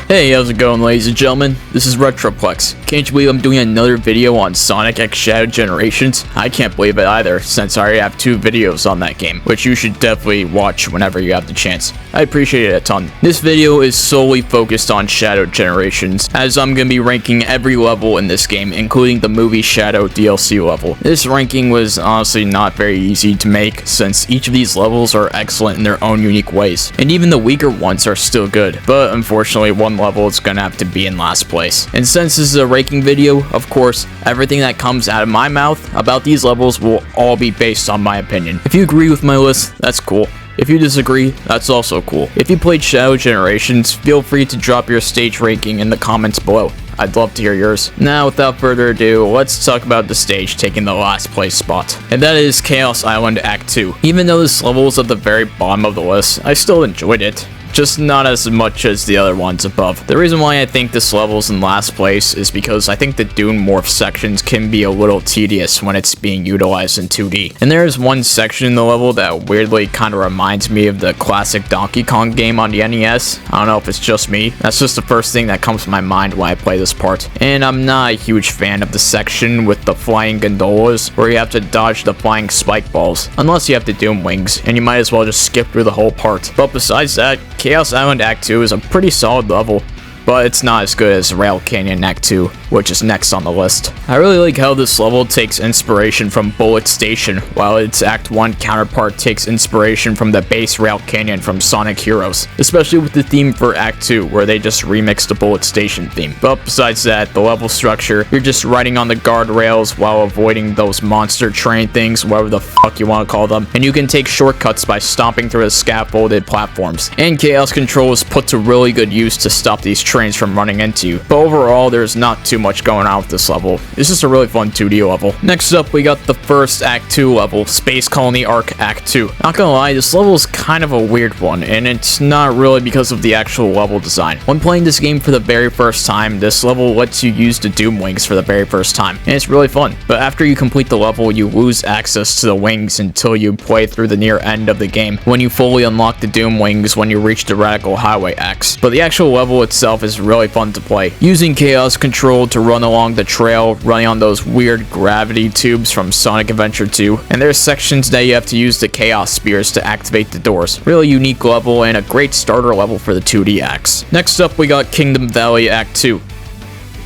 Hey, how's it going, ladies and gentlemen? This is Retroplex. Can't you believe I'm doing another video on Sonic X Shadow Generations? I can't believe it either, since I already have 2 videos on that game, which you should definitely watch whenever you have the chance. I appreciate it a ton. This video is solely focused on Shadow Generations, as I'm going to be ranking every level in this game, including the movie Shadow DLC level. This ranking was honestly not very easy to make, since each of these levels are excellent in their own unique ways, and even the weaker ones are still good, but unfortunately one level is gonna have to be in last place. And since this is a ranking video, of course, everything that comes out of my mouth about these levels will all be based on my opinion. If you agree with my list, that's cool. If you disagree, that's also cool. If you played Shadow Generations, feel free to drop your stage ranking in the comments below. I'd love to hear yours. Now, without further ado, let's talk about the stage taking the last place spot. And that is Chaos Island Act 2. Even though this level is at the very bottom of the list, I still enjoyed it. Just not as much as the other ones above. The reason why I think this level's in last place is because I think the Dune Morph sections can be a little tedious when it's being utilized in 2D. And there is one section in the level that weirdly kind of reminds me of the classic Donkey Kong game on the NES. I don't know if it's just me. That's just the first thing that comes to my mind when I play this part. And I'm not a huge fan of the section with the flying gondolas where you have to dodge the flying spike balls. Unless you have the Doom Wings, and you might as well just skip through the whole part. But besides that, Chaos Island Act 2 is a pretty solid level, but it's not as good as Rail Canyon Act 2, which is next on the list. I really like how this level takes inspiration from Bullet Station, while its Act 1 counterpart takes inspiration from the base Rail Canyon from Sonic Heroes, especially with the theme for Act 2, where they just remixed the Bullet Station theme. But besides that, the level structure, you're just riding on the guardrails while avoiding those monster train things, whatever the fuck you want to call them, and you can take shortcuts by stomping through the scaffolded platforms. And Chaos Control is put to really good use to stop these trains from running into you. But overall, there's not too much going on with this level. It's just a really fun 2D level. Next up, we got the first Act 2 level, Space Colony Arc Act 2. Not gonna lie, this level is kind of a weird one, and it's not really because of the actual level design. When playing this game for the very first time, this level lets you use the Doom Wings for the very first time, and it's really fun. But after you complete the level, you lose access to the wings until you play through the near end of the game, when you fully unlock the Doom Wings when you reach the Radical Highway X. But the actual level itself is really fun to play. Using Chaos Control to run along the trail, running on those weird gravity tubes from Sonic Adventure 2, and there's sections that you have to use the Chaos Spears to activate the doors. Really unique level and a great starter level for the 2D acts. Next up, we got Kingdom Valley Act 2.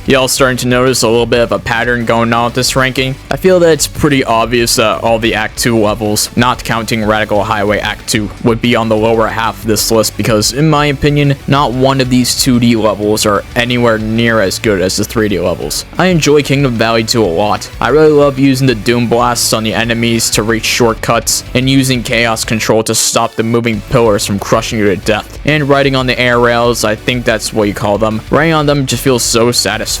Y'all starting to notice a little bit of a pattern going on with this ranking? I feel that it's pretty obvious that all the Act 2 levels, not counting Radical Highway Act 2, would be on the lower half of this list because, in my opinion, not one of these 2D levels are anywhere near as good as the 3D levels. I enjoy Kingdom Valley 2 a lot. I really love using the Doom Blasts on the enemies to reach shortcuts, and using Chaos Control to stop the moving pillars from crushing you to death. And riding on the air rails, I think that's what you call them. Riding on them just feels so satisfying.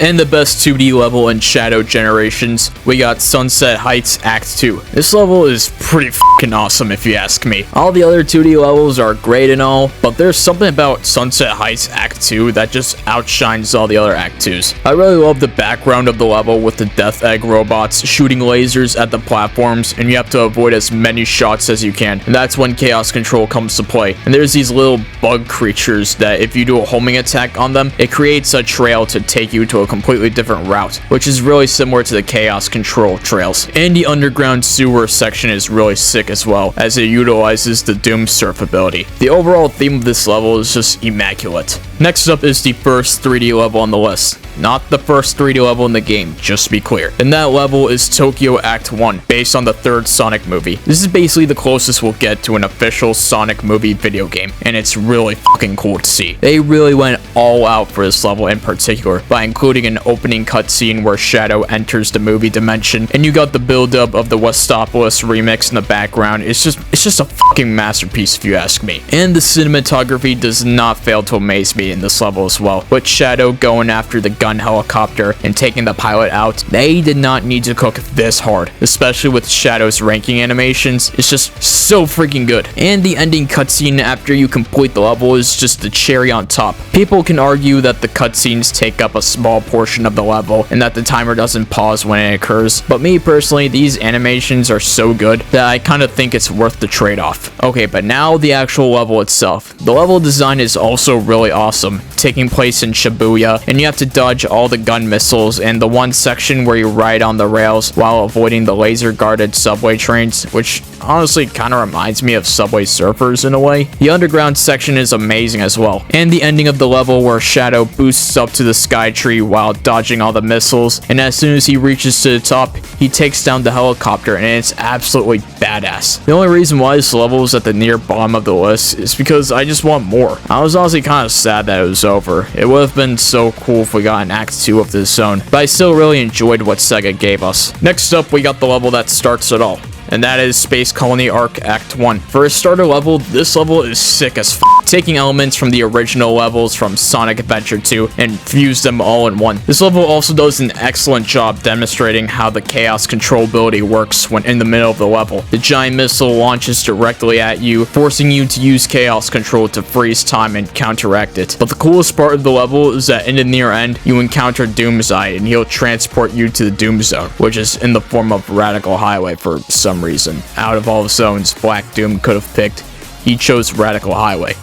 And the best 2D level in Shadow Generations, we got Sunset Heights Act 2. This level is pretty fucking awesome if you ask me. All the other 2D levels are great and all, but there's something about Sunset Heights Act 2 that just outshines all the other Act 2s. I really love the background of the level with the Death Egg robots shooting lasers at the platforms, and you have to avoid as many shots as you can, and that's when Chaos Control comes to play. And there's these little bug creatures that if you do a homing attack on them, it creates a trail to take you to a completely different route, which is really similar to the Chaos Control trails. And the underground sewer section is really sick as well, as it utilizes the Doom Surf ability. The overall theme of this level is just immaculate. Next up is the first 3D level on the list. Not the first 3D level in the game, just to be clear. And that level is Tokyo Act 1, based on the third Sonic movie. This is basically the closest we'll get to an official Sonic movie video game, and it's really fucking cool to see. They really went all out for this level in particular, by including an opening cutscene where Shadow enters the movie dimension, and you got the build-up of the Westopolis remix in the background. It's just a fucking masterpiece if you ask me. And the cinematography does not fail to amaze me in this level as well. With Shadow going after the gun helicopter and taking the pilot out, they did not need to cook this hard, especially with Shadow's ranking animations. It's just so freaking good. And the ending cutscene after you complete the level is just the cherry on top. People can argue that the cutscenes take up up a small portion of the level and that the timer doesn't pause when it occurs. But me personally, these animations are so good that I kind of think it's worth the trade-off. Okay, but now the actual level itself. The level design is also really awesome, taking place in Shibuya, and you have to dodge all the gun missiles and the one section where you ride on the rails while avoiding the laser-guarded subway trains, which honestly kind of reminds me of Subway Surfers in a way. The underground section is amazing as well, and the ending of the level where Shadow boosts up to the sky tree while dodging all the missiles, and as soon as he reaches to the top, he takes down the helicopter, and it's absolutely badass. The only reason why this level is at the near bottom of the list is because I just want more. I was honestly kind of sad that it was over. It would have been so cool if we got an Act 2 of this zone, but I still really enjoyed what Sega gave us. Next up, we got the level that starts it all, and that is Space Colony Arc Act 1. For a starter level, this level is sick as f***, taking elements from the original levels from Sonic Adventure 2 and fuse them all in one. This level also does an excellent job demonstrating how the chaos control ability works when in the middle of the level. The giant missile launches directly at you, forcing you to use chaos control to freeze time and counteract it. But the coolest part of the level is that in the near end, you encounter Doomsday and he'll transport you to the Doom Zone, which is in the form of Radical Highway for some reason. Out of all the zones Black Doom could have picked, he chose Radical Highway.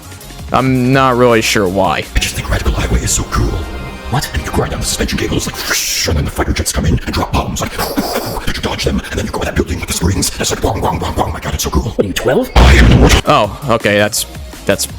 I'm not really sure why. I just think Radical Highway is so cool. What? And you grind down the suspension cables like whoosh, and then the fighter jets come in and drop bombs like and you dodge them, and then you go to that building with the springs, and it's like bong bong bong bong. My god, it's so cool. What are you, 12? I am immortal. Oh, okay, that's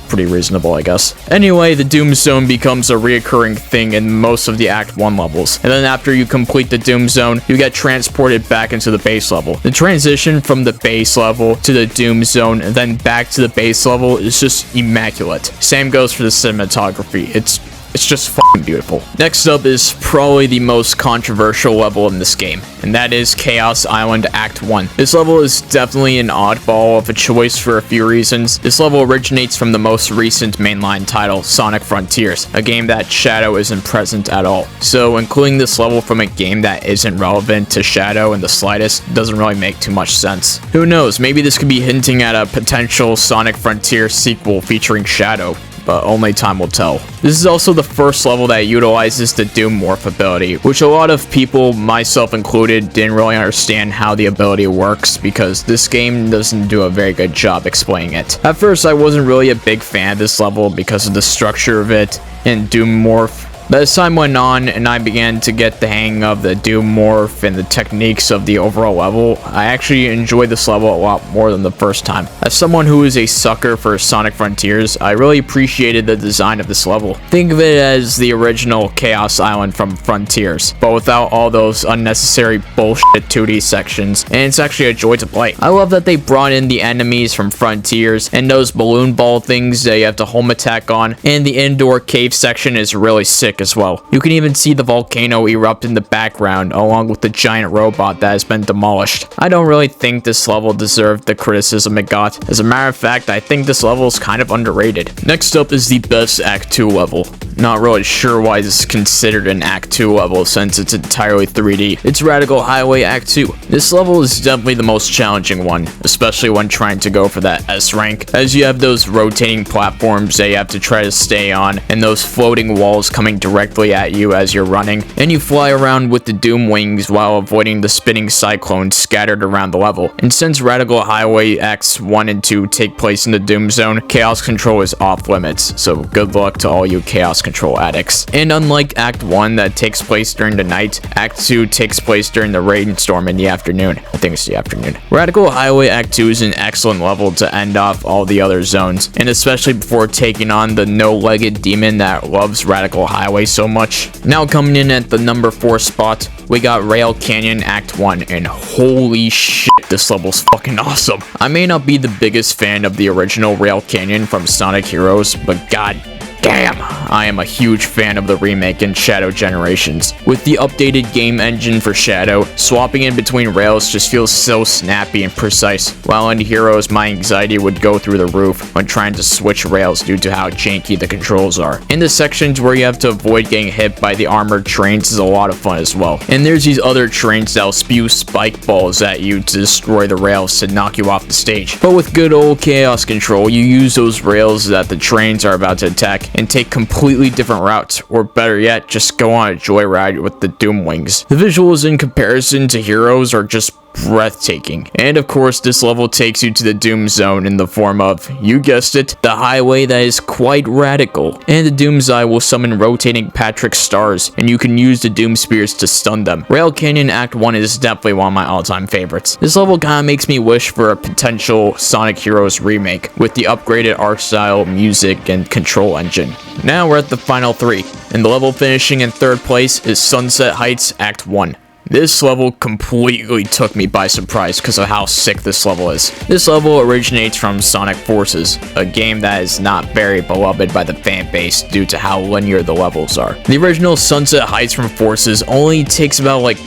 pretty reasonable, I guess. Anyway, the Doom Zone becomes a reoccurring thing in most of the Act 1 levels, and then after you complete the Doom Zone, you get transported back into the base level. The transition from the base level to the Doom Zone and then back to the base level is just immaculate. Same goes for the cinematography. It's just fucking beautiful. Next up is probably the most controversial level in this game, and that is Chaos Island Act 1. This level is definitely an oddball of a choice for a few reasons. This level originates from the most recent mainline title, Sonic Frontiers, a game that Shadow isn't present at all. So including this level from a game that isn't relevant to Shadow in the slightest doesn't really make too much sense. Who knows, maybe this could be hinting at a potential Sonic Frontier sequel featuring Shadow, but only time will tell. This is also the first level that utilizes the Doom Morph ability, which a lot of people, myself included, didn't really understand how the ability works because this game doesn't do a very good job explaining it. At first, I wasn't really a big fan of this level because of the structure of it and Doom Morph. But as time went on and I began to get the hang of the Doom Morph and the techniques of the overall level, I actually enjoyed this level a lot more than the first time. As someone who is a sucker for Sonic Frontiers, I really appreciated the design of this level. Think of it as the original Chaos Island from Frontiers, but without all those unnecessary bullshit 2D sections, and it's actually a joy to play. I love that they brought in the enemies from Frontiers and those balloon ball things that you have to home attack on, and the indoor cave section is really sick as well. You can even see the volcano erupt in the background along with the giant robot that has been demolished. I don't really think this level deserved the criticism it got. As a matter of fact, I think this level is kind of underrated. Next up is the best Act 2 level. Not really sure why this is considered an Act 2 level since it's entirely 3D. It's Radical Highway Act 2. This level is definitely the most challenging one, especially when trying to go for that S rank, as you have those rotating platforms that you have to try to stay on, and those floating walls coming directly at you as you're running, and you fly around with the Doom Wings while avoiding the spinning cyclones scattered around the level. And since Radical Highway Acts 1 and 2 take place in the Doom Zone, Chaos Control is off limits, so good luck to all you Chaos Control addicts. And unlike Act 1 that takes place during the night, Act 2 takes place during the rainstorm in the afternoon. I think it's the afternoon. Radical Highway Act 2 is an excellent level to end off all the other zones, and especially before taking on the no-legged demon that loves Radical Highway so much. Now coming in at the number 4 spot, we got Rail Canyon Act 1, and holy shit, this level's fucking awesome. I may not be the biggest fan of the original Rail Canyon from Sonic Heroes, but god damn, I am a huge fan of the remake in Shadow Generations. With the updated game engine for Shadow, swapping in between rails just feels so snappy and precise, while in Heroes my anxiety would go through the roof when trying to switch rails due to how janky the controls are. In the sections where you have to avoid getting hit by the armored trains is a lot of fun as well. And there's these other trains that'll spew spike balls at you to destroy the rails to knock you off the stage. But with good old Chaos Control, you use those rails that the trains are about to attack remake and take completely different routes, or better yet, just go on a joyride with the Doom Wings. The visuals in comparison to Heroes are just breathtaking. And of course, this level takes you to the Doom Zone in the form of, you guessed it, the highway that is quite radical. And the Doom's Eye will summon rotating Patrick stars, and you can use the Doom Spears to stun them. Rail Canyon Act 1 is definitely one of my all-time favorites. This level kinda makes me wish for a potential Sonic Heroes remake, with the upgraded art style, music, and control engine. Now we're at the final 3, and the level finishing in 3rd place is Sunset Heights Act 1. This level completely took me by surprise because of how sick this level is. This level originates from Sonic Forces, a game that is not very beloved by the fan base due to how linear the levels are. The original Sunset Heights from Forces only takes about like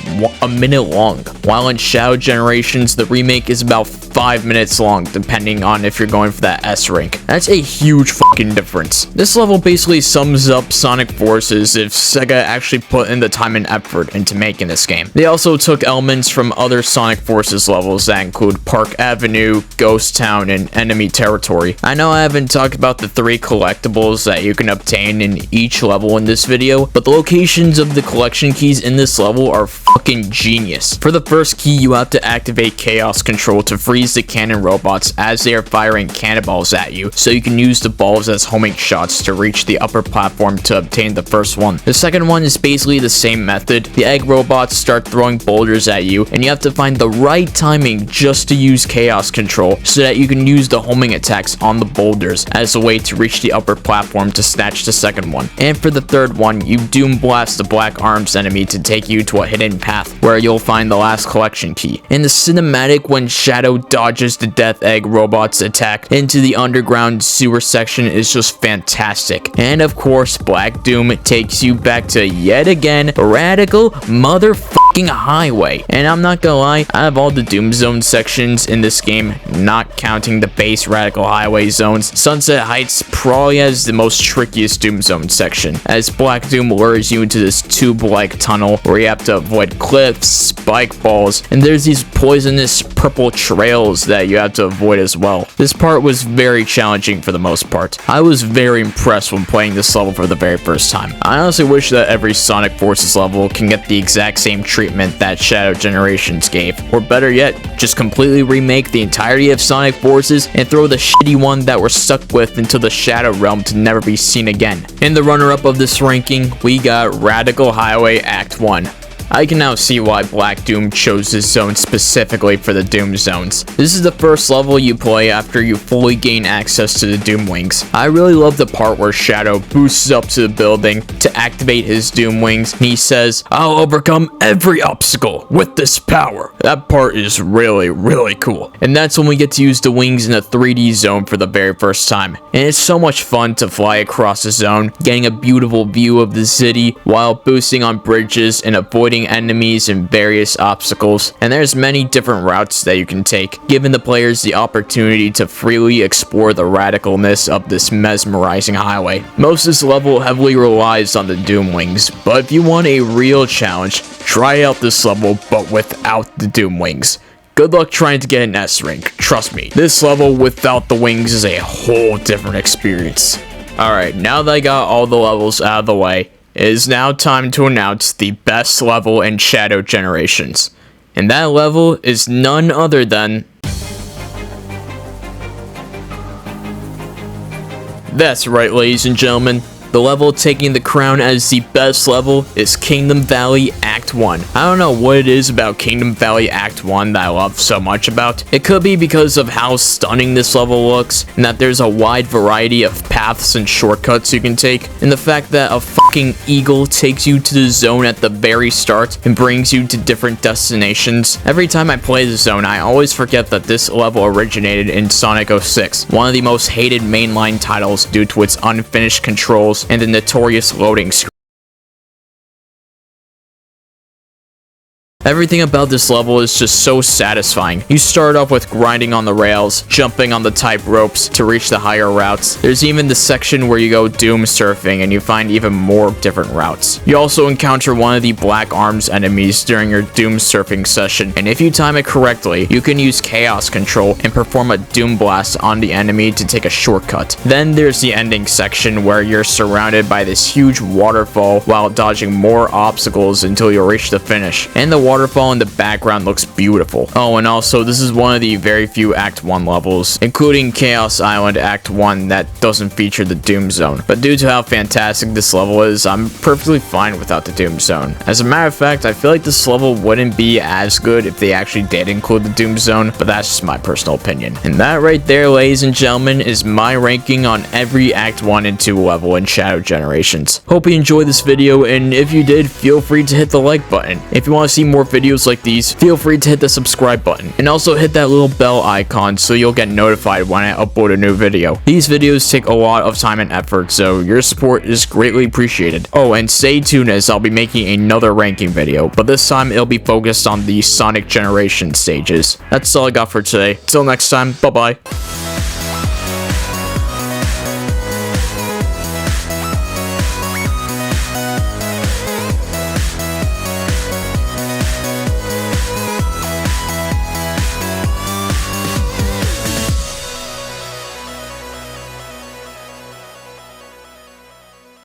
a minute long, while in Shadow Generations the remake is about 5 minutes long, depending on if you're going for that S rank. That's a huge fucking difference. This level basically sums up Sonic Forces if Sega actually put in the time and effort into making this game. They also took elements from other Sonic Forces levels that include Park Avenue, Ghost Town, and Enemy Territory. I know I haven't talked about the 3 collectibles that you can obtain in each level in this video, but the locations of the collection keys in this level are fucking genius. For the first key, you have to activate Chaos Control to freeze the cannon robots as they are firing cannonballs at you, so you can use the balls as homing shots to reach the upper platform to obtain the first one. The second one is basically the same method. The egg robots start throwing boulders at you, and you have to find the right timing just to use Chaos Control so that you can use the homing attacks on the boulders as a way to reach the upper platform to snatch the second one. And for the third one, you Doom Blast the Black Arms enemy to take you to a hidden path where you'll find the last collection key. In the cinematic, when Shadow dodges the Death Egg robots attack into the underground sewer section, is just fantastic. And of course, Black Doom takes you back to yet again radical motherfucking highway. And I'm not gonna lie, out of all the Doom Zone sections in this game, not counting the base radical highway zones, Sunset Heights probably has the most trickiest Doom Zone section, as Black Doom lures you into this tube-like tunnel where you have to avoid cliffs, spike balls, and there's these poisonous purple trails that you have to avoid as well. This part was very challenging for the most part. I was very impressed when playing this level for the very first time. I honestly wish that every Sonic Forces level can get the exact same treatment that Shadow Generations gave, or better yet, just completely remake the entirety of Sonic Forces and throw the shitty one that we're stuck with into the Shadow Realm to never be seen again. In the runner-up of this ranking, we got Radical Highway Act 1. I can now see why Black Doom chose this zone specifically for the Doom Zones. This is the first level you play after you fully gain access to the Doom Wings. I really love the part where Shadow boosts up to the building to activate his Doom Wings, and he says, "I'll overcome every obstacle with this power." That part is really cool. And that's when we get to use the wings in a 3D zone for the very first time. And it's so much fun to fly across the zone, getting a beautiful view of the city while boosting on bridges and avoiding enemies and various obstacles. And there's many different routes that you can take, giving the players the opportunity to freely explore the radicalness of this mesmerizing highway. Most of this level heavily relies on the Doom Wings, but if you want a real challenge, try out this level but without the Doom Wings. Good luck trying to get an S rank, trust me. This level without the wings is a whole different experience. Alright, now that I got all the levels out of the way, it is now time to announce the best level in Shadow Generations. And that level is none other than... That's right, ladies and gentlemen. The level taking the crown as the best level is Kingdom Valley Act 1. I don't know what it is about Kingdom Valley Act 1 that I love so much about. It could be because of how stunning this level looks, and that there's a wide variety of paths and shortcuts you can take, and the fact that a fucking eagle takes you to the zone at the very start and brings you to different destinations. Every time I play the zone, I always forget that this level originated in Sonic 06, one of the most hated mainline titles due to its unfinished controls and the notorious loading screen. Everything about this level is just so satisfying. You start off with grinding on the rails, jumping on the tight ropes to reach the higher routes. There's even the section where you go doom surfing and you find even more different routes. You also encounter one of the Black Arms enemies during your doom surfing session, and if you time it correctly, you can use chaos control and perform a doom blast on the enemy to take a shortcut. Then there's the ending section where you're surrounded by this huge waterfall while dodging more obstacles until you reach the finish, and the waterfall in the background looks beautiful. Oh, and also this is one of the very few Act 1 levels, including Chaos Island Act 1, that doesn't feature the Doom Zone. But due to how fantastic this level is, I'm perfectly fine without the Doom Zone. As a matter of fact, I feel like this level wouldn't be as good if they actually did include the Doom Zone, but that's just my personal opinion. And that right there, ladies and gentlemen, is my ranking on every Act 1 and 2 level in Shadow Generations. Hope you enjoyed this video, and if you did, feel free to hit the like button. If you want to see more videos like these, feel free to hit the subscribe button, and also hit that little bell icon so you'll get notified when I upload a new video. These videos take a lot of time and effort, so your support is greatly appreciated. Oh, and stay tuned as I'll be making another ranking video, but this time it'll be focused on the Sonic Generation stages. That's all I got for today. Till next time, bye bye.